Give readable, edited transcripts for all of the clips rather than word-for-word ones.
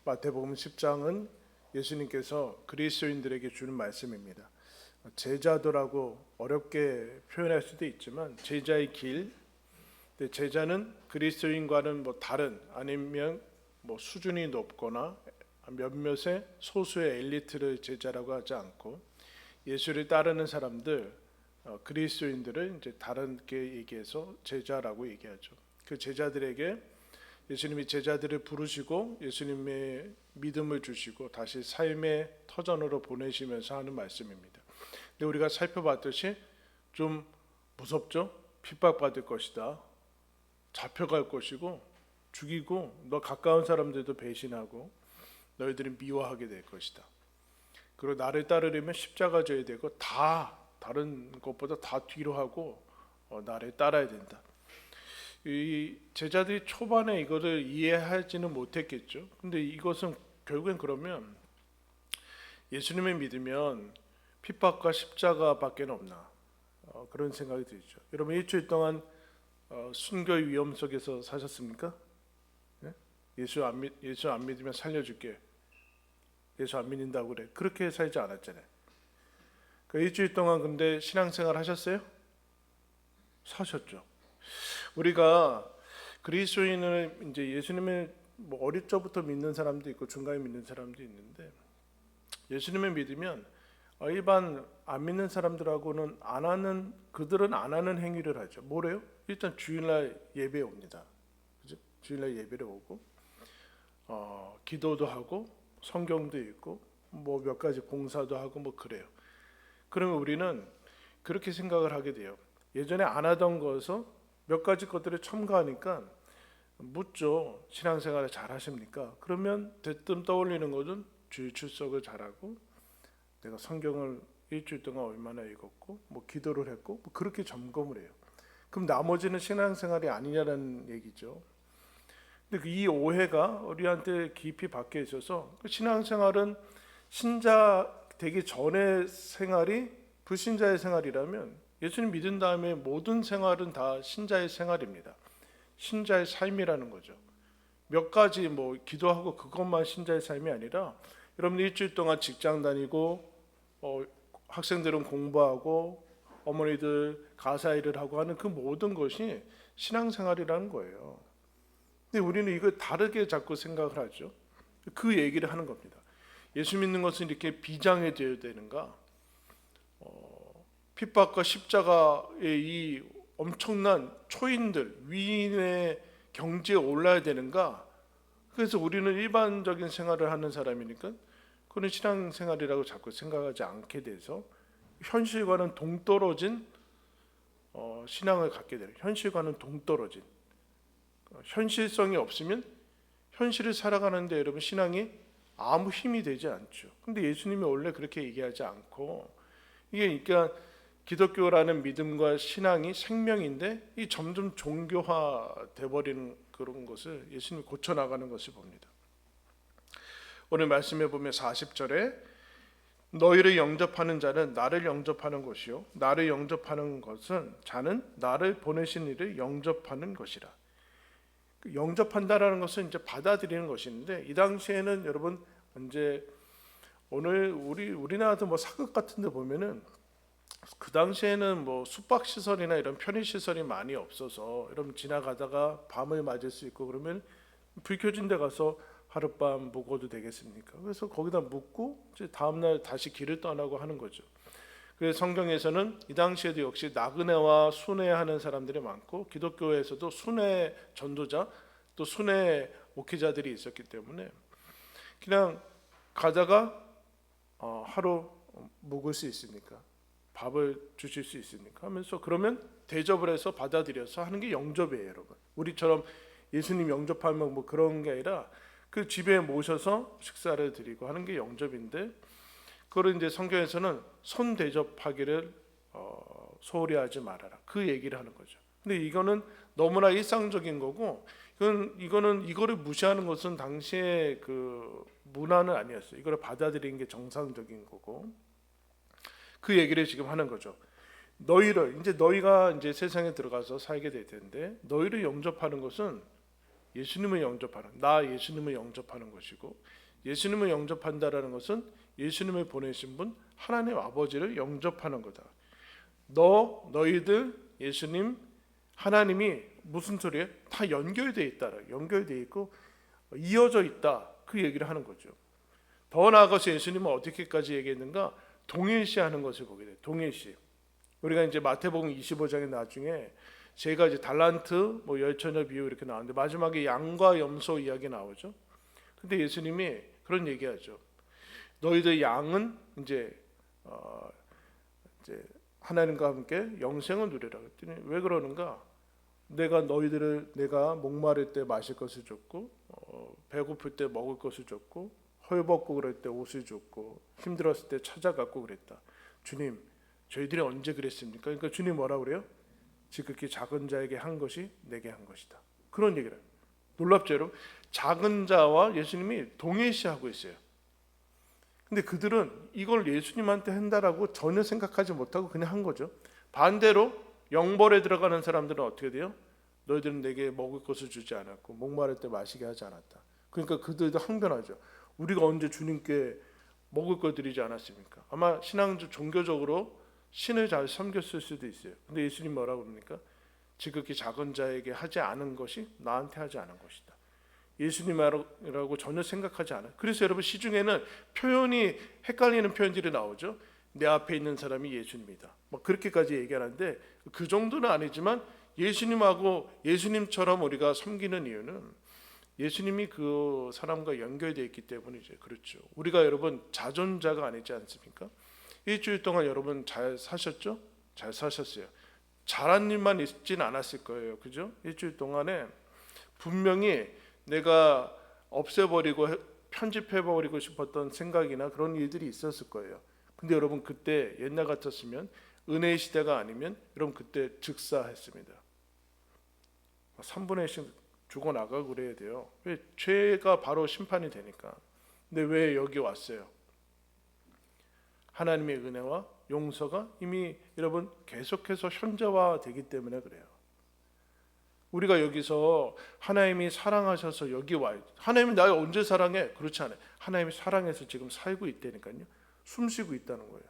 마태복음 10장은 예수님께서 그리스도인들에게 주는 말씀입니다. 제자도라고 어렵게 표현할 수도 있지만 제자의 길, 제자는 그리스도인과는 다른, 아니면 수준이 높거나 몇몇의 소수의 엘리트를 제자라고 하지 않고 예수를 따르는 사람들, 그리스도인들을 이제 다르게 얘기해서 제자라고 얘기하죠. 그 제자들에게 예수님이 제자들을 부르시고 예수님의 믿음을 주시고 다시 삶의 터전으로 보내시면서 하는 말씀입니다. 근데 우리가 살펴봤듯이 좀 무섭죠? 핍박받을 것이다, 잡혀갈 것이고, 죽이고, 너 가까운 사람들도 배신하고 너희들은 미워하게 될 것이다. 그리고 나를 따르려면 십자가 져야 되고, 다 다른 것보다 다 뒤로 하고 나를 따라야 된다. 이 제자들이 초반에 이거를 이해하지는 못했겠죠. 근데 이것은 결국엔 그러면 예수님을 믿으면 핍박과 십자가밖에 없나, 그런 생각이 들죠. 여러분 일주일 동안 순교의 위험 속에서 사셨습니까? 네? 예수 안 믿으면 살려줄게. 예수 안 믿는다고 그래. 그렇게 살지 않았잖아요. 그 일주일 동안 근데 신앙생활 하셨어요? 사셨죠. 우리가 그리스도인을 이제 예수님을 어릴 적부터 믿는 사람도 있고 중간에 믿는 사람도 있는데, 예수님을 믿으면 일반 안 믿는 사람들하고는 안 하는, 그들은 안 하는 행위를 하죠. 뭐래요? 일단 주일날 예배에 옵니다. 그죠? 주일날 예배를 오고 기도도 하고 성경도 읽고 몇 가지 봉사도 하고 그래요. 그러면 우리는 그렇게 생각을 하게 돼요. 예전에 안 하던 것에서 몇 가지 것들을 첨가하니까 묻죠. 신앙생활을 잘 하십니까? 그러면 대뜸 떠올리는 것은 주일 출석을 잘하고, 내가 성경을 일주일 동안 얼마나 읽었고, 기도를 했고, 그렇게 점검을 해요. 그럼 나머지는 신앙생활이 아니냐는 얘기죠. 근데 이 오해가 우리한테 깊이 박혀 있어서, 신앙생활은 신자 되기 전의 생활이 불신자의 생활이라면, 예수님 믿은 다음에 모든 생활은 다 신자의 생활입니다. 신자의 삶이라는 거죠. 몇 가지 기도하고 그것만 신자의 삶이 아니라, 여러분 일주일 동안 직장 다니고, 학생들은 공부하고, 어머니들 가사 일을 하고 하는 그 모든 것이 신앙생활이라는 거예요. 근데 우리는 이걸 다르게 자꾸 생각을 하죠. 그 얘기를 하는 겁니다. 예수 믿는 것은 이렇게 비장해져야 되는가? 핍박과 십자가의 이 엄청난 초인들, 위인의 경지에 올라야 되는가? 그래서 우리는 일반적인 생활을 하는 사람이니까 그건 신앙생활이라고 자꾸 생각하지 않게 돼서 현실과는 동떨어진 신앙을 갖게 돼요. 현실과는 동떨어진, 현실성이 없으면 현실을 살아가는데 여러분 신앙이 아무 힘이 되지 않죠. 근데 예수님이 원래 그렇게 얘기하지 않고, 이게 그러니까 기독교라는 믿음과 신앙이 생명인데 이 점점 종교화 돼버리는 그런 것을 예수님이 고쳐나가는 것을 봅니다. 오늘 말씀해 보면 40절에 너희를 영접하는 자는 나를 영접하는 것이요 나를 영접하는 것은 자는 나를 보내신 이를 영접하는 것이라. 영접한다라는 것은 이제 받아들이는 것인데, 이 당시에는 여러분 이제 오늘 우리나라도 사극 같은 데 보면은 그 당시에는 숙박 시설이나 이런 편의 시설이 많이 없어서 여러분 지나가다가 밤을 맞을 수 있고 그러면 불 켜진 데 가서 하룻밤 묵어도 되겠습니까? 그래서 거기다 묵고 이제 다음 날 다시 길을 떠나고 하는 거죠. 그래서 성경에서는 이 당시에도 역시 나그네와 순회하는 사람들이 많고, 기독교에서도 순회 전도자 또 순회 목회자들이 있었기 때문에 그냥 가다가 하루 묵을 수 있으니까, 밥을 주실 수 있으니까 하면서, 그러면 대접을 해서 받아들여서 하는 게 영접이에요. 여러분 우리처럼 예수님 영접하면 그런 게 아니라 그 집에 모셔서 식사를 드리고 하는 게 영접인데, 그걸 이제 성경에서는 손 대접하기를 소홀히 하지 말아라, 그 얘기를 하는 거죠. 근데 이거는 너무나 일상적인 거고, 이거를 무시하는 것은 당시의 그 문화는 아니었어요. 이거를 받아들이는 게 정상적인 거고, 그 얘기를 지금 하는 거죠. 너희가 이제 세상에 들어가서 살게 될 텐데, 너희를 영접하는 것은 예수님을 영접하는, 나 예수님을 영접하는 것이고, 예수님을 영접한다라는 것은 예수님을 보내신 분 하나님 아버지를 영접하는 거다. 너희들 예수님 하나님이 무슨 소리예요? 다 연결되어 있다. 연결되어 있고 이어져 있다. 그 얘기를 하는 거죠. 더 나아가서 예수님은 어떻게까지 얘기했는가? 동일시하는 것을 보게 돼요. 동일시. 우리가 이제 마태복음 25장에 나중에 제가 이제 달란트, 열처녀 비유 이렇게 나오는데 마지막에 양과 염소 이야기 나오죠. 근데 예수님이 그런 얘기하죠. 너희들 양은 이제 하나님과 함께 영생을 누리라 그랬더니 왜 그러는가? 내가 목마를 때 마실 것을 줬고, 배고플 때 먹을 것을 줬고, 헐벗고 그럴 때 옷을 줬고, 힘들었을 때 찾아갔고 그랬다. 주님, 저희들이 언제 그랬습니까? 그러니까 주님 뭐라 그래요? 지극히 작은 자에게 한 것이 내게 한 것이다. 그런 얘기를 해요. 놀랍죠, 여러분? 작은 자와 예수님이 동일시하고 있어요. 근데 그들은 이걸 예수님한테 한다라고 전혀 생각하지 못하고 그냥 한 거죠. 반대로 영벌에 들어가는 사람들은 어떻게 돼요? 너희들은 내게 먹을 것을 주지 않았고 목마를 때 마시게 하지 않았다. 그러니까 그들도 항변하죠. 우리가 언제 주님께 먹을 걸 드리지 않았습니까? 아마 종교적으로 신을 잘 섬겼을 수도 있어요. 근데 예수님 뭐라고 그럽니까? 지극히 작은 자에게 하지 않은 것이 나한테 하지 않은 것이다. 예수님이라고 전혀 생각하지 않아요. 그래서 여러분 시중에는 표현이 헷갈리는 표현들이 나오죠. 내 앞에 있는 사람이 예수님이다. 그렇게까지 얘기하는데 그 정도는 아니지만 예수님처럼 우리가 섬기는 이유는 예수님이 그 사람과 연결되어 있기 때문이죠. 그렇죠. 우리가 여러분 자존자가 아니지 않습니까? 일주일 동안 여러분 잘 사셨죠? 잘 사셨어요. 잘한 일만 있진 않았을 거예요. 그죠? 일주일 동안에 분명히 내가 없애버리고 편집해버리고 싶었던 생각이나 그런 일들이 있었을 거예요. 근데 여러분 그때 옛날 같았으면 은혜의 시대가 아니면 여러분 그때 즉사했습니다. 3분의 1씩 죽어나가고 그래야 돼요. 왜? 죄가 바로 심판이 되니까. 근데 왜 여기 왔어요? 하나님의 은혜와 용서가 이미 여러분 계속해서 현재화되기 때문에 그래요. 우리가 여기서 하나님이 사랑하셔서 여기 와요. 하나님이 나를 언제 사랑해? 그렇지 않아요. 하나님이 사랑해서 지금 살고 있다니까요. 숨쉬고 있다는 거예요.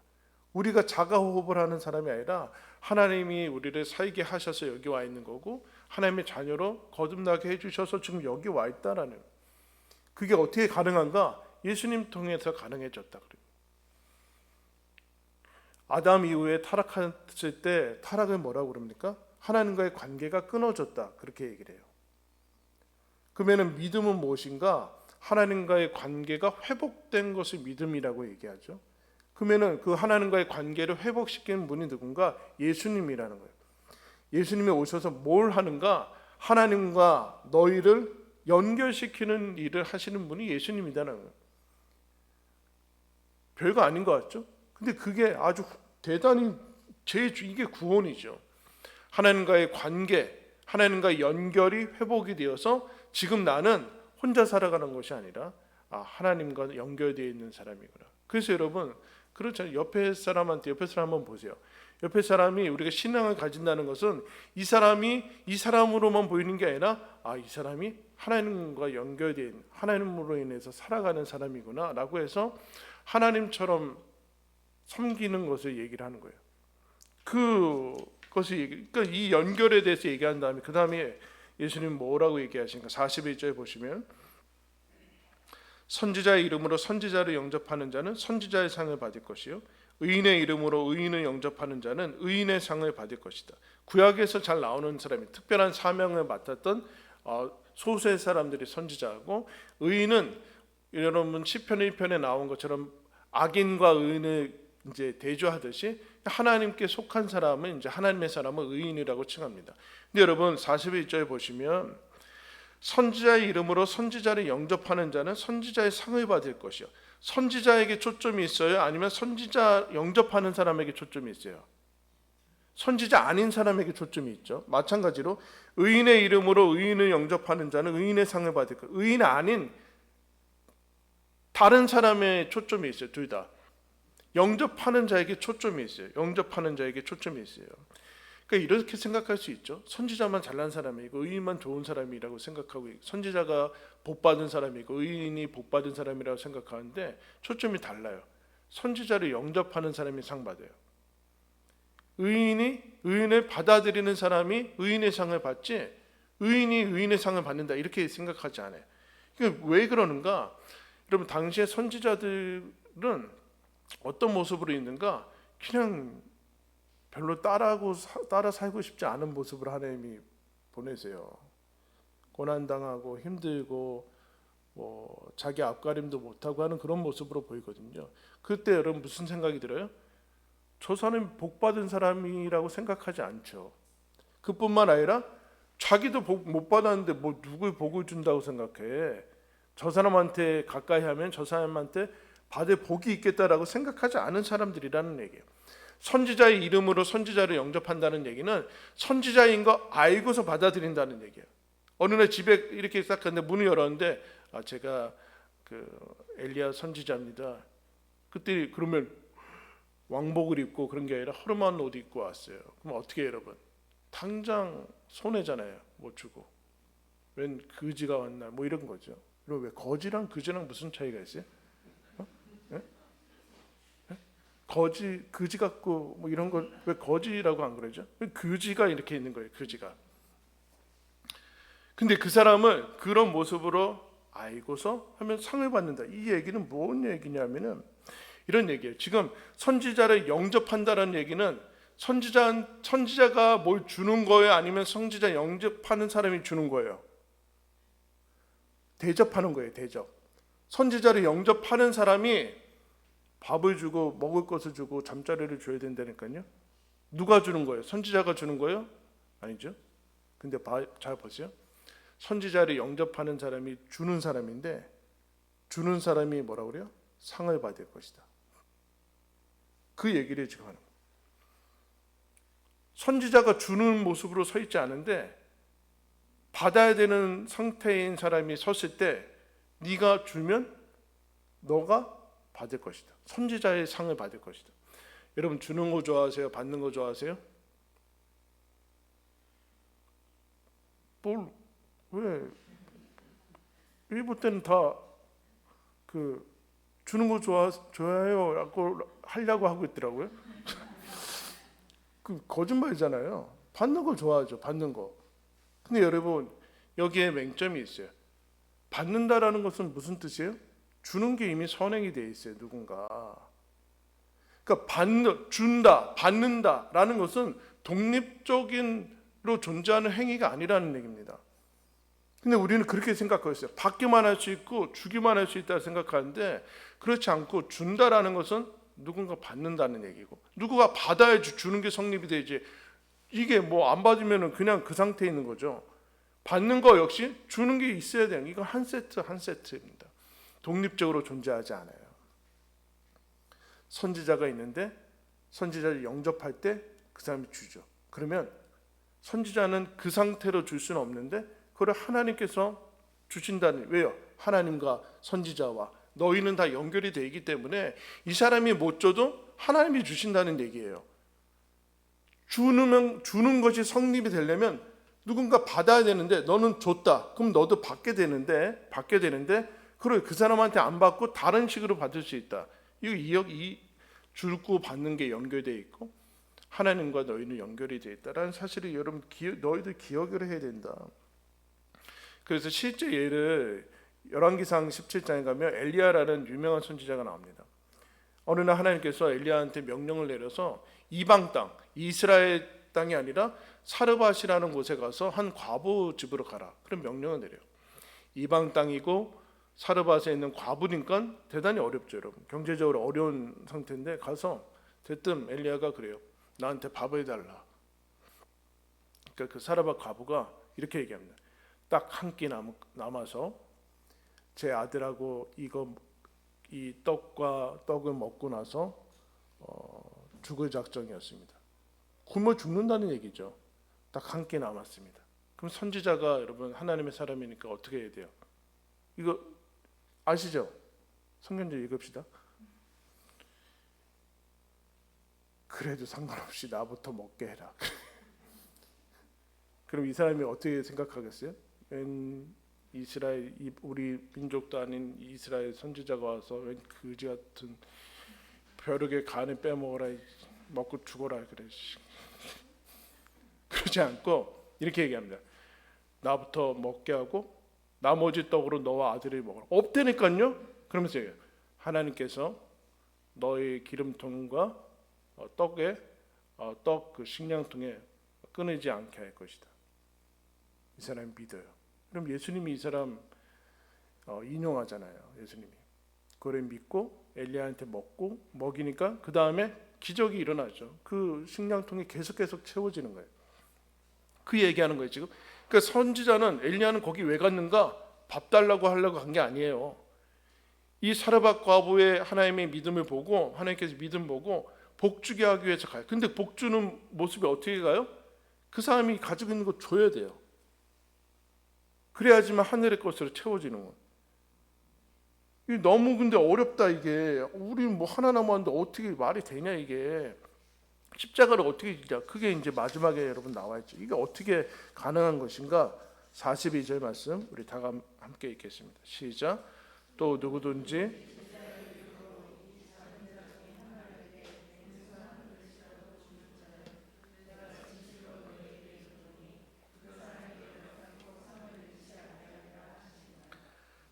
우리가 자가호흡을 하는 사람이 아니라 하나님이 우리를 살게 하셔서 여기 와 있는 거고 하나님의 자녀로 거듭나게 해주셔서 지금 여기 와 있다라는, 그게 어떻게 가능한가? 예수님 통해서 가능해졌다 그래요. 아담 이후에 타락했을 때 타락을 뭐라고 그럽니까? 하나님과의 관계가 끊어졌다 그렇게 얘기를 해요. 그러면 믿음은 무엇인가? 하나님과의 관계가 회복된 것을 믿음이라고 얘기하죠. 그러면 그 하나님과의 관계를 회복시키는 분이 누군가? 예수님이라는 거예요. 예수님이 오셔서 뭘 하는가? 하나님과 너희를 연결시키는 일을 하시는 분이 예수님이라는 거예요. 별거 아닌 것 같죠? 근데 그게 아주 대단히 이게 구원이죠. 하나님과의 관계, 하나님과의 연결이 회복이 되어서 지금 나는 혼자 살아가는 것이 아니라 하나님과 연결되어 있는 사람이구나. 그래서 여러분 그렇잖아요. 옆에 사람 한번 보세요. 옆에 사람이 우리가 신앙을 가진다는 것은 이 사람이 이 사람으로만 보이는 게 아니라 이 사람이 하나님과 연결된, 하나님으로 인해서 살아가는 사람이구나 라고 해서 하나님처럼 섬기는 것을 얘기를 하는 거예요. 그러니까 이 연결에 대해서 얘기한 다음에 그 다음에 예수님 뭐라고 얘기하시는가? 41절에 보시면 선지자의 이름으로 선지자를 영접하는 자는 선지자의 상을 받을 것이요 의인의 이름으로 의인을 영접하는 자는 의인의 상을 받을 것이다. 구약에서 잘 나오는 사람이 특별한 사명을 맡았던 소수의 사람들이 선지자고, 의인은 여러분 시편 1편에 나온 것처럼 악인과 의인을 이제 대조하듯이 하나님께 속한 사람은 이제 하나님의 사람은 의인이라고 칭합니다. 근데 여러분 41절에 보시면 선지자의 이름으로 선지자를 영접하는 자는 선지자의 상을 받을 것이요. 선지자에게 초점이 있어요? 아니면 선지자 영접하는 사람에게 초점이 있어요? 선지자 아닌 사람에게 초점이 있죠. 마찬가지로 의인의 이름으로 의인을 영접하는 자는 의인의 상을 받을 것이요. 의인 아닌 다른 사람의 초점이 있어요. 둘 다. 영접하는 자에게 초점이 있어요. 영접하는 자에게 초점이 있어요. 그러니까 이렇게 생각할 수 있죠. 선지자만 잘난 사람이고 의인만 좋은 사람이라고 생각하고, 선지자가 복 받은 사람이고 의인이 복 받은 사람이라고 생각하는데 초점이 달라요. 선지자를 영접하는 사람이 상 받아요. 의인을 받아들이는 사람이 의인의 상을 받지, 의인이 의인의 상을 받는다 이렇게 생각하지 않아요. 그러니까 왜 그러는가? 여러분, 당시의 선지자들은 어떤 모습으로 있는가? 그냥 별로 따라 살고 싶지 않은 모습을 하나님이 보내세요. 고난당하고 힘들고 자기 앞가림도 못하고 하는 그런 모습으로 보이거든요. 그때 여러분 무슨 생각이 들어요? 저 사람이 복 받은 사람이라고 생각하지 않죠. 그뿐만 아니라 자기도 복 못 받았는데 뭐 누굴 복을 준다고 생각해. 저 사람한테 가까이 하면 저 사람한테 받을 복이 있겠다라고 생각하지 않은 사람들이라는 얘기예요. 선지자의 이름으로 선지자를 영접한다는 얘기는 선지자인 거 알고서 받아들인다는 얘기예요. 어느 날 집에 이렇게 딱 갔는데 문을 열었는데 제가 그 엘리야 선지자입니다. 그때 그러면 왕복을 입고 그런 게 아니라 허름한 옷 입고 왔어요. 그럼 어떻게 해요, 여러분? 당장 손해잖아요. 못 주고. 웬 거지가 왔나 뭐 이런 거죠. 그리고 왜 거지랑 그지랑 무슨 차이가 있어요? 거지 같고 뭐 이런 걸 왜 거지라고 안 그러죠? 거지가 이렇게 있는 거예요. 거지가. 근데 그 사람을 그런 모습으로 알고서 하면 상을 받는다. 이 얘기는 뭔 얘기냐면은 이런 얘기예요. 지금 선지자를 영접한다는 얘기는 선지자가 뭘 주는 거예요? 아니면 선지자 영접하는 사람이 주는 거예요? 대접하는 거예요. 대접. 선지자를 영접하는 사람이 밥을 주고 먹을 것을 주고 잠자리를 줘야 된다니까요. 누가 주는 거예요? 선지자가 주는 거예요? 아니죠. 근데 잘 보세요. 선지자를 영접하는 사람이 주는 사람인데 주는 사람이 뭐라고 그래요? 상을 받을 것이다. 그 얘기를 지금 하는 거예요. 선지자가 주는 모습으로 서 있지 않은데 받아야 되는 상태인 사람이 섰을 때 네가 주면 너가 받을 것이다. 선지자의 상을 받을 것이다. 여러분, 주는 거 좋아하세요? 받는 거 좋아하세요? 왜 일부 때는 다 주는 거 좋아해요 라고 하려고 하고 있더라고요. 그 거짓말이잖아요. 받는 거 좋아하죠. 받는 거. 근데 여러분, 여기에 맹점이 있어요. 받는다라는 것은 무슨 뜻이에요? 주는 게 이미 선행이 돼 있어요. 누군가. 그러니까 준다, 받는다라는 것은 독립적인로 존재하는 행위가 아니라는 얘기입니다. 근데 우리는 그렇게 생각하고 있어요. 받기만 할 수 있고 주기만 할 수 있다 생각하는데 그렇지 않고 준다라는 것은 누군가 받는다는 얘기고 누구가 받아야지 주는 게 성립이 되지. 이게 뭐 안 받으면 그냥 그 상태에 있는 거죠. 받는 거 역시 주는 게 있어야 돼요. 이거 한 세트 한 세트입니다. 독립적으로 존재하지 않아요. 선지자가 있는데 선지자를 영접할 때 그 사람이 주죠. 그러면 선지자는 그 상태로 줄 수는 없는데 그걸 하나님께서 주신다는, 왜요? 하나님과 선지자와 너희는 다 연결이 되어 있기 때문에 이 사람이 못 줘도 하나님이 주신다는 얘기예요. 주는 것이 성립이 되려면 누군가 받아야 되는데 너는 줬다. 그럼 너도 받게 되는데 그래 그 사람한테 안 받고 다른 식으로 받을 수 있다. 이 주고 받는 게 연결되어 있고 하나님과 너희는 연결이 되어 있다라는 사실을 여러분 너희들 기억을 해야 된다. 그래서 실제 예를 열왕기상 17장에 가면 엘리야라는 유명한 선지자가 나옵니다. 어느 날 하나님께서 엘리야한테 명령을 내려서 이방 땅, 이스라엘 땅이 아니라 사르밧이라는 곳에 가서 한 과부 집으로 가라. 그런 명령을 내려요. 이방 땅이고 사르밧에 있는 과부니까 대단히 어렵죠, 여러분. 경제적으로 어려운 상태인데 가서 대뜸 엘리야가 그래요. 나한테 밥을 달라. 그러니까 그 사르밧 과부가 이렇게 얘기합니다. 딱 한 끼 남아서 제 아들하고 이 떡을 먹고 나서 죽을 작정이었습니다. 굶어 죽는다는 얘기죠. 딱 한 끼 남았습니다. 그럼 선지자가 여러분 하나님의 사람이니까 어떻게 해야 돼요? 이거 아시죠? 성경 좀 읽읍시다. 그래도 상관없이 나부터 먹게 해라. 그럼 이 사람이 어떻게 생각하겠어요? 이스라엘 우리 민족도 아닌 이스라엘 선지자가 와서 웬 그지 같은 벼룩의 간을 빼먹어라, 먹고 죽어라 그래. 그러지 않고 이렇게 얘기합니다. 나부터 먹게 하고 나머지 떡으로 너와 아들이 먹어라. 없다니까요. 그러면서 하나님께서 너의 기름통과 떡에 떡 그 식량통에 끊이지 않게 할 것이다. 이 사람이 믿어요. 그럼 예수님이 이 사람 인용하잖아요. 예수님이 그걸 믿고 엘리야한테 먹이니까 그 다음에 기적이 일어나죠. 그 식량통이 계속 채워지는 거예요. 그 얘기하는 거예요 지금. 그러니까 선지자는 엘리야는 거기 왜 갔는가? 밥 달라고 하려고 간 게 아니에요. 이 사르밧 과부의 하나님의 믿음을 보고 하나님께서 믿음 보고 복주게 하기 위해서 가요. 근데 복주는 모습이 어떻게 가요? 그 사람이 가지고 있는 거 줘야 돼요. 그래야지만 하늘의 것으로 채워지는 거예요. 이게 너무 근데 어렵다 이게. 우리 뭐 하나 남았는데 어떻게 말이 되냐 이게. 십자가를 어떻게 지냐. 그게 이제 마지막에 여러분 나와 있죠. 이게 어떻게 가능한 것인가? 42절 말씀 우리 다 함께 읽겠습니다. 시작. 또 누구든지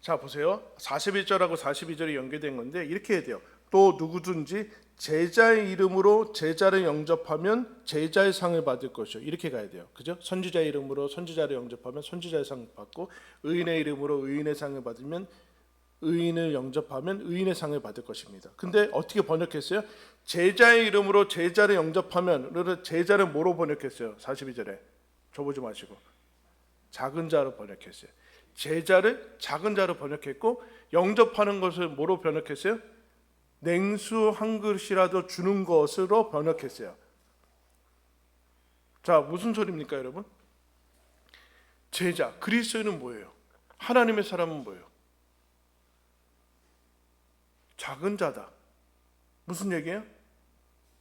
자 보세요. 41절하고 42절이 연계된 건데 이렇게 해야 돼요. 또 누구든지 제자의 이름으로 제자를 영접하면 제자의 상을 받을 것이요. 이렇게 가야 돼요. 그죠? 선지자의 이름으로 선지자를 영접하면 선지자의 상을 받고 의인의 이름으로 의인의 상을 받으면 의인을 영접하면 의인의 상을 받을 것입니다. 근데 어떻게 번역했어요? 제자의 이름으로 제자를 영접하면, 그래서 제자를 뭐로 번역했어요? 42절에 줘보지 마시고 작은 자로 번역했어요. 제자를 작은 자로 번역했고 영접하는 것을 뭐로 번역했어요? 냉수 한 그릇이라도 주는 것으로 번역했어요. 자, 무슨 소리입니까 여러분? 제자, 그리스도인은 뭐예요? 하나님의 사람은 뭐예요? 작은 자다. 무슨 얘기예요?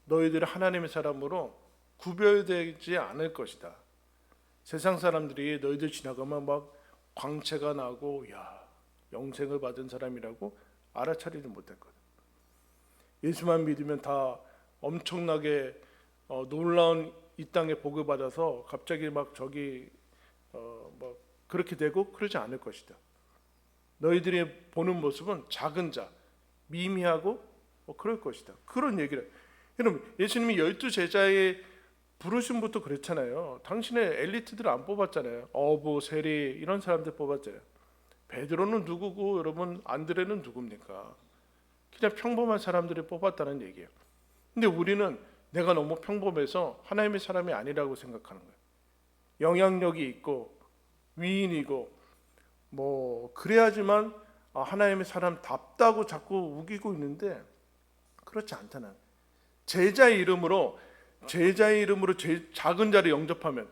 너희들이 하나님의 사람으로 구별되지 않을 것이다. 세상 사람들이 너희들 지나가면 막 광채가 나고 야 영생을 받은 사람이라고 알아차리지 못할 거다. 예수만 믿으면 다 엄청나게 놀라운 이 땅에 복을 받아서 갑자기 막 저기 막 그렇게 되고 그러지 않을 것이다. 너희들이 보는 모습은 작은 자, 미미하고 그럴 것이다. 그런 얘기를. 여러분 예수님이 12제자의 부르심부터 그랬잖아요. 당신의 엘리트들을 안 뽑았잖아요. 어부, 세리 이런 사람들 뽑았잖아요. 베드로는 누구고 여러분 안드레는 누굽니까? 그냥 평범한 사람들을 뽑았다는 얘기예요. 근데 우리는 내가 너무 평범해서 하나님의 사람이 아니라고 생각하는 거예요. 영향력이 있고 위인이고 뭐 그래야지만 하나님의 사람답다고 자꾸 우기고 있는데 그렇지 않다는. 제자의 이름으로 작은 자를 영접하면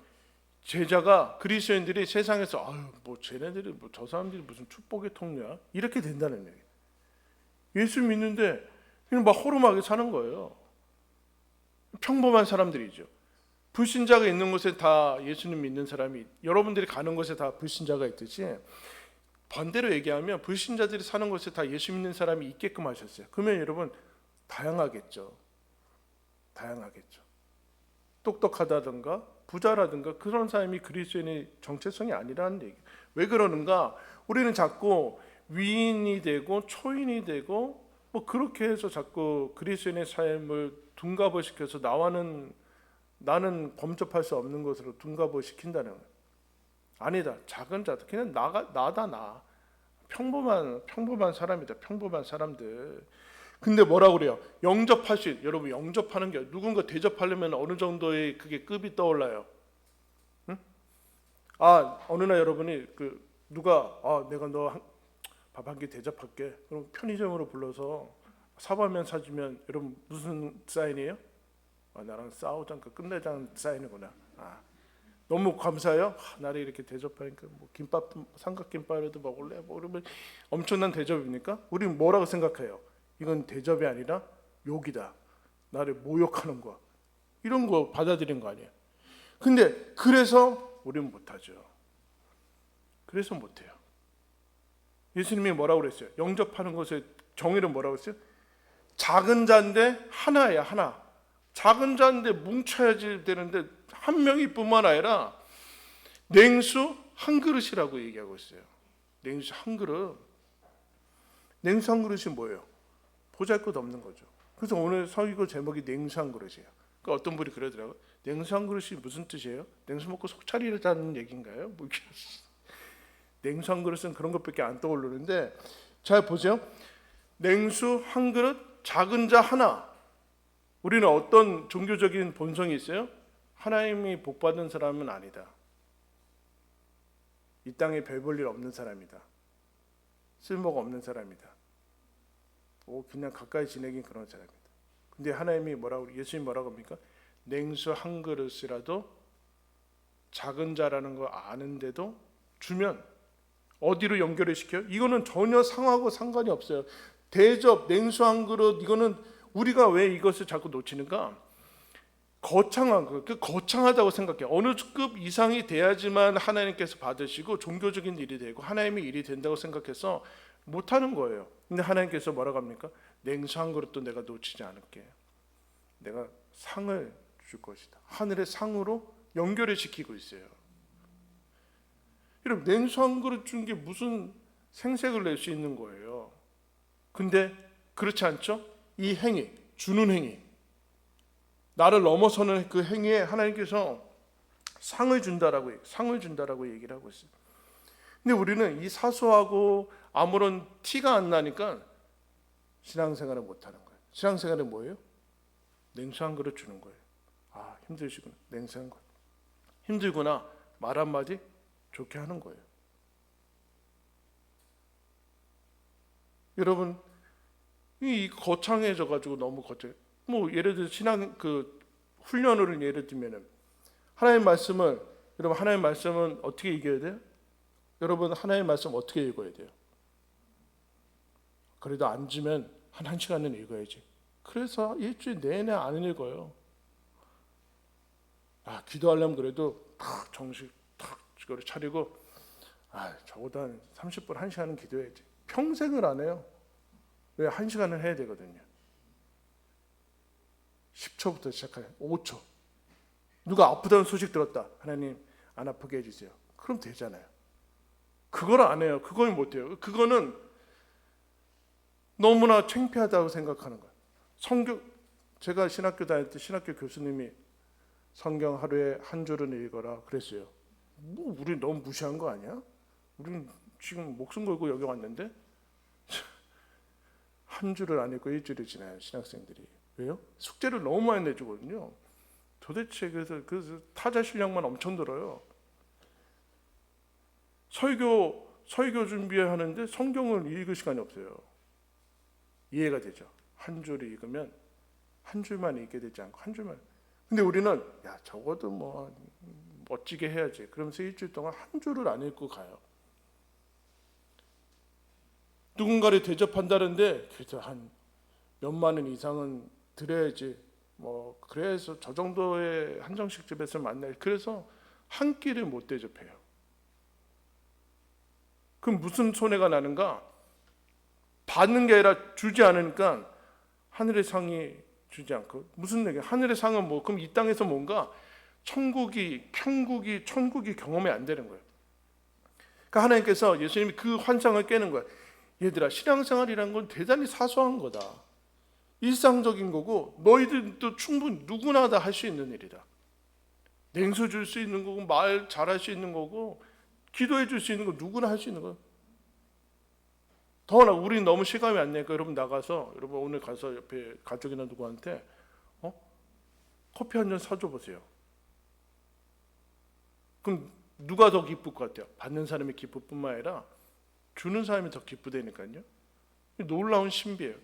제자가 그리스도인들이 세상에서 뭐 쟤네들이 뭐 저 사람들이 무슨 축복의 통로야 이렇게 된다는 얘기예요. 예수 믿는데 그냥 막 허름하게 사는 거예요. 평범한 사람들이죠. 불신자가 있는 곳에 다 예수님 믿는 사람이, 여러분들이 가는 곳에 다 불신자가 있듯이 반대로 얘기하면 불신자들이 사는 곳에 다 예수 믿는 사람이 있게끔 하셨어요. 그러면 여러분 다양하겠죠. 똑똑하다든가 부자라든가 그런 사람이 그리스도인의 정체성이 아니라는 얘기. 왜 그러는가? 우리는 자꾸 위인이 되고 초인이 되고 뭐 그렇게 해서 자꾸 그리스도인의 삶을 둔갑을 시켜서 나는 범접할 수 없는 것으로 둔갑을 시킨다는 거예요. 아니다. 작은 자다. 그냥 나다 나. 평범한 사람이다. 평범한 사람들. 근데 뭐라고 그래요? 여러분 영접하는 게 누군가 대접하려면 어느 정도의 그게 급이 떠올라요. 응? 어느 날 여러분이 누가 내가 너 밥 한 끼 대접할게. 그럼 편의점으로 불러서 사발면 사주면 여러분 무슨 사인이에요? 나랑 싸우자니까 끝내자는 사인이구나. 너무 감사해요. 나를 이렇게 대접하니까 뭐 김밥 삼각김밥이라도 먹을래? 뭐 그러면 엄청난 대접입니까? 우리는 뭐라고 생각해요? 이건 대접이 아니라 욕이다. 나를 모욕하는 거야. 이런 거 받아들인 거 아니에요. 근데 그래서 우리는 못하죠. 그래서 못해요. 예수님이 뭐라고 그랬어요? 영접하는 것의 정의는 뭐라고 했어요? 작은 자인데 하나야, 하나. 작은 자인데 뭉쳐야지 되는데 한 명이 뿐만 아니라 냉수 한 그릇이라고 얘기하고 있어요. 냉수 한 그릇. 냉수 한 그릇이 뭐예요? 보잘것없는 거죠. 그래서 오늘 설교 제목이 냉수 한 그릇이에요. 그러니까 어떤 분이 그러더라고요. 냉수 한 그릇이 무슨 뜻이에요? 냉수 먹고 속 차리자는 얘기인가요? 뭐 냉수 한 그릇은 그런 것밖에 안 떠오르는데, 잘 보세요. 냉수 한 그릇, 작은 자 하나. 우리는 어떤 종교적인 본성이 있어요? 하나님이 복받은 사람은 아니다. 이 땅에 별 볼 일 없는 사람이다. 쓸모가 없는 사람이다. 그냥 가까이 지내긴 그런 사람이다. 근데 하나님이 뭐라고, 예수님이 뭐라고 합니까? 냉수 한 그릇이라도 작은 자라는 거 아는데도 주면 어디로 연결을 시켜요? 이거는 전혀 상하고 상관이 없어요. 대접, 냉수 한 그릇, 이거는 우리가 왜 이것을 자꾸 놓치는가? 거창한 거, 그 거창하다고 생각해요. 어느 급 이상이 돼야지만 하나님께서 받으시고 종교적인 일이 되고 하나님의 일이 된다고 생각해서 못하는 거예요. 근데 하나님께서 뭐라고 합니까? 냉수 한 그릇도 내가 놓치지 않을게. 내가 상을 줄 것이다. 하늘의 상으로 연결을 시키고 있어요. 여러분, 냉수 한 그릇 준 게 무슨 생색을 낼 수 있는 거예요. 근데 그렇지 않죠? 이 행위, 주는 행위, 나를 넘어서는 그 행위에 하나님께서 상을 준다라고 얘기를 하고 있어요. 근데 우리는 이 사소하고 아무런 티가 안 나니까 신앙생활을 못하는 거예요. 신앙생활은 뭐예요? 냉수 한 그릇 주는 거예요. 아, 힘드시구나. 냉수 한 그릇. 힘들구나. 말 한마디 좋게 하는 거예요. 여러분, 이 거창해져 가지고 너무 거창해. 뭐 예를 들어 신앙 그 훈련을 예를 들면은 하나님 말씀을, 여러분 하나님 말씀은 어떻게 읽어야 돼요? 여러분 하나님 말씀 어떻게 읽어야 돼요? 그래도 앉으면 한 시간은 읽어야지. 그래서 일주일 내내 안 읽어요. 기도하려면 그래도 탁 정식 탁 이거를 차리고 적어도 한 30분 1시간은 기도해야지. 평생을 안 해요. 왜? 1시간을 해야 되거든요. 10초부터 시작해요. 5초. 누가 아프다는 소식 들었다. 하나님 안 아프게 해주세요. 그럼 되잖아요. 그걸 안 해요. 그걸 못 해요. 그거는 너무나 창피하다고 생각하는 거예요. 제가 신학교 다닐 때 신학교 교수님이 성경 하루에 한 줄은 읽어라 그랬어요. 뭐 우리 너무 무시한 거 아니야? 우리는 지금 목숨 걸고 여기 왔는데 한 줄을 안 읽고 일주일이 지나요. 신학생들이. 왜요? 숙제를 너무 많이 내주거든요. 도대체 그래서 타자 실력만 엄청 들어요. 설교 준비하는데 성경을 읽을 시간이 없어요. 이해가 되죠? 한 줄을 읽으면 한 줄만 읽게 되지 않고 한 줄만. 근데 우리는 적어도 뭐 멋지게 해야지. 그러면서 일주일 동안 한 줄을 안 읽고 가요. 누군가를 대접한다는데 그래도 한 몇만 원 이상은 드려야지. 뭐 그래서 저 정도의 한정식 집에서 만나요. 그래서 한 끼를 못 대접해요. 그럼 무슨 손해가 나는가? 받는 게 아니라 주지 않으니까 하늘의 상이 주지 않고 무슨 얘기야? 하늘의 상은 뭐? 그럼 이 땅에서 뭔가 천국이 경험이 안 되는 거예요. 그러니까 하나님께서 예수님이 그 환상을 깨는 거예요. 얘들아, 신앙생활이라는 건 대단히 사소한 거다. 일상적인 거고 너희들도 충분히 누구나 다 할 수 있는 일이다. 냉수 줄 수 있는 거고 말 잘할 수 있는 거고 기도해 줄 수 있는 거 누구나 할 수 있는 거. 더구나 우리는 너무 실감이 안 나니까 여러분 나가서 여러분 오늘 가서 옆에 가족이나 누구한테 커피 한 잔 사줘 보세요. 그럼 누가 더 기쁠 것 같아요? 받는 사람이 기쁠 뿐만 아니라 주는 사람이 더 기쁘다니까요. 놀라운 신비예요.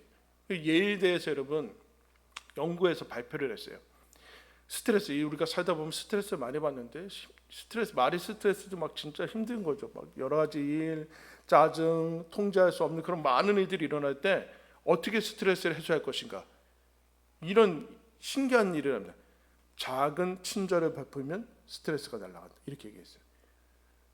예일대에서 여러분 연구해서 발표를 했어요. 스트레스, 우리가 살다 보면 스트레스 많이 받는데 스트레스도 막 진짜 힘든 거죠. 막 여러 가지 일, 짜증, 통제할 수 없는 그런 많은 일들이 일어날 때 어떻게 스트레스를 해소할 것인가? 이런 신기한 일을 합니다. 작은 친절을 베풀면 스트레스가 날아간다. 이렇게 얘기했어요.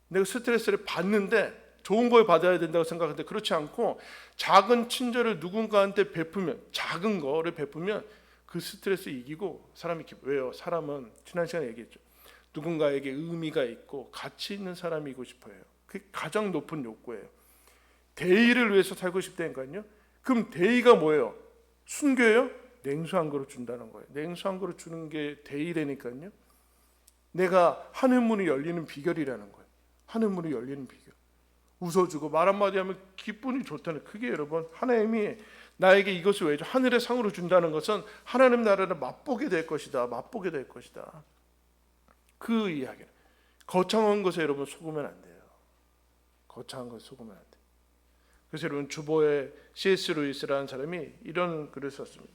내가 스트레스를 받는데 좋은 걸 받아야 된다고 생각하는데 그렇지 않고 작은 친절을 누군가한테 베푸면, 작은 거를 베푸면 그 스트레스 이기고 사람이 왜요? 사람은 지난 시간에 얘기했죠. 누군가에게 의미가 있고 가치 있는 사람이고 싶어요. 그게 가장 높은 욕구예요. 대의를 위해서 살고 싶다니까요. 그럼 대의가 뭐예요? 순교예요? 냉수 한 그릇 준다는 거예요. 냉수 한 그릇 주는 게 대의라니까요. 내가 하늘 문이 열리는 비결이라는 거예요. 하늘 문이 열리는 비결. 웃어주고 말 한마디 하면 기분이 좋다는, 그게 여러분 하나님이 나에게 이것을 왜 줘? 하늘의 상으로 준다는 것은 하나님 나라를 맛보게 될 것이다. 맛보게 될 것이다. 그 이야기를. 거창한 것에 여러분 속으면 안 돼요. 거창한 것에 속으면 안 돼요. 그래서 여러분 주보에 C.S. 루이스라는 사람이 이런 글을 썼습니다.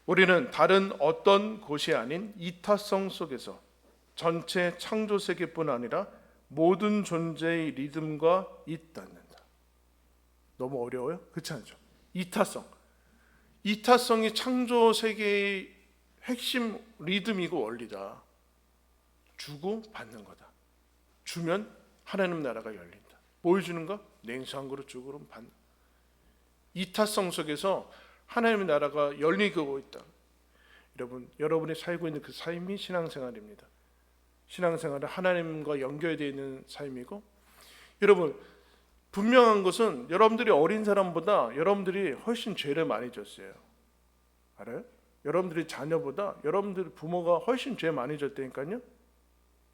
우리는 다른 어떤 곳이 아닌 이타성 속에서 전체 창조 세계뿐 아니라 모든 존재의 리듬과 잇닿는다. 너무 어려워요? 그렇지 않죠? 이타성. 이타성이 창조 세계의 핵심 리듬이고 원리다. 주고 받는 거다. 주면 하나님 나라가 열린다. 뭘 주는가? 냉수 한 그릇 주고 그럼 받는. 이타성 속에서 하나님의 나라가 열리고 있다. 여러분이 살고 있는 그 삶이 신앙생활입니다. 신앙생활은 하나님과 연결되어 있는 삶이고, 여러분 분명한 것은 여러분들이 어린 사람보다 여러분들이 훨씬 죄를 많이 졌어요. 알아요? 여러분들이 자녀보다 여러분들 부모가 훨씬 죄 많이 졌다니까요.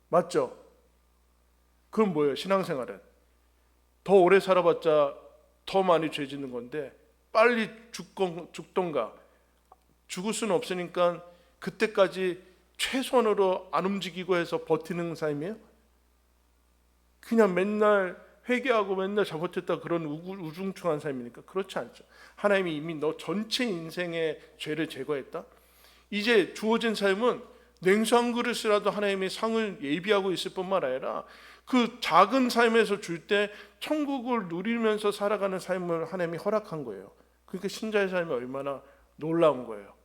맞죠? 그럼 뭐예요? 신앙생활은 더 오래 살아봤자 더 많이 죄 짓는 건데, 빨리 죽던가, 죽을 수는 없으니까 그때까지 최선으로 안 움직이고 해서 버티는 삶이에요? 그냥 맨날 회개하고 맨날 잘못했다 그런 우중충한 삶이니까? 그렇지 않죠. 하나님이 이미 너 전체 인생의 죄를 제거했다. 이제 주어진 삶은 냉수 한 그릇이라도 하나님의 상을 예비하고 있을 뿐만 아니라 그 작은 삶에서 줄 때 천국을 누리면서 살아가는 삶을 하나님이 허락한 거예요. 그러니까 신자의 삶이 얼마나 놀라운 거예요.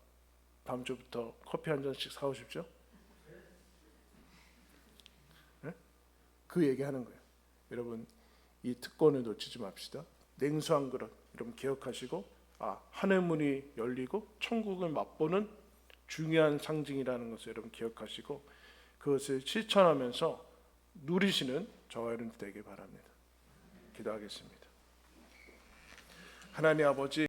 다음 주부터 커피 한 잔씩 사오십시오. 네? 그 얘기하는 거예요. 여러분 이 특권을 놓치지 맙시다. 냉수 한 그릇 여러분 기억하시고, 하늘 문이 열리고 천국을 맛보는 중요한 상징이라는 것을 여러분 기억하시고 그것을 실천하면서 누리시는 저와 여러분 되길 바랍니다. 기도하겠습니다. 하나님 아버지,